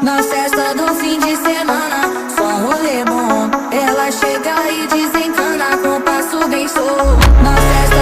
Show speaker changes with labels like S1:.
S1: Na festa do fim de semana, só rolê bom. Ela chega e desencana com passo bem show. Na festa